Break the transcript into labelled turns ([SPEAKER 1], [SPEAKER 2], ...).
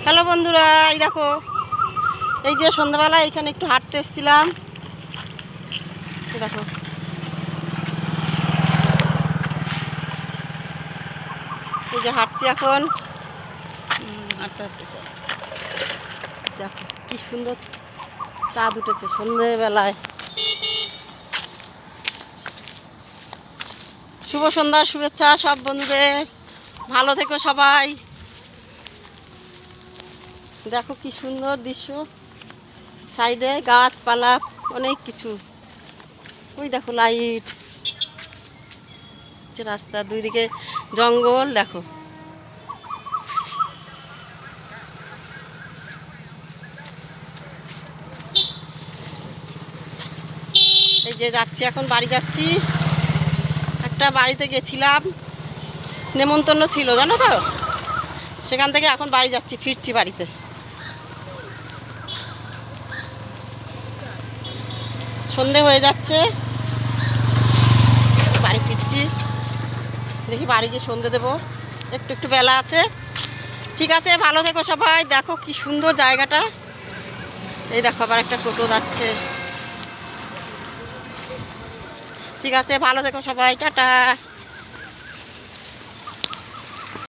[SPEAKER 1] Hello বন্ধুরা, এই দেখো এই যে সন্ধ্যাবেলা এখানে একটু হাঁটতে এসেছিলাম। দেখো এই যে হাঁটছি এখন। দেখো কি সুন্দর চাঁদ উঠেছে সন্ধ্যেবেলায়। শুভ সন্ধ্যার শুভেচ্ছা সব বন্ধুদের, ভালো থেকো সবাই। দেখো কি সুন্দর দৃশ্য, সাইডে গাছপালা অনেক কিছু। ওই দেখো লাইট, রাস্তার দুই দিকে জঙ্গল। দেখো এই যে যাচ্ছি এখন, বাড়ি যাচ্ছি। একটা বাড়িতে গেছিলাম, নেমন্তন্ন ছিল জানো তো, সেখান থেকে এখন বাড়ি যাচ্ছি, ফিরছি বাড়িতে। সন্ধে হয়ে যাচ্ছে, বাড়ি ফিরছি। দেখি বাড়ি গিয়ে সন্ধে দেবো, একটু একটু বেলা আছে। ঠিক আছে, ভালো থেকো সবাই। দেখো কি সুন্দর জায়গাটা। এই দেখো আবার একটা টোটো যাচ্ছে। ঠিক আছে, ভালো থেকো সবাই, টাটা।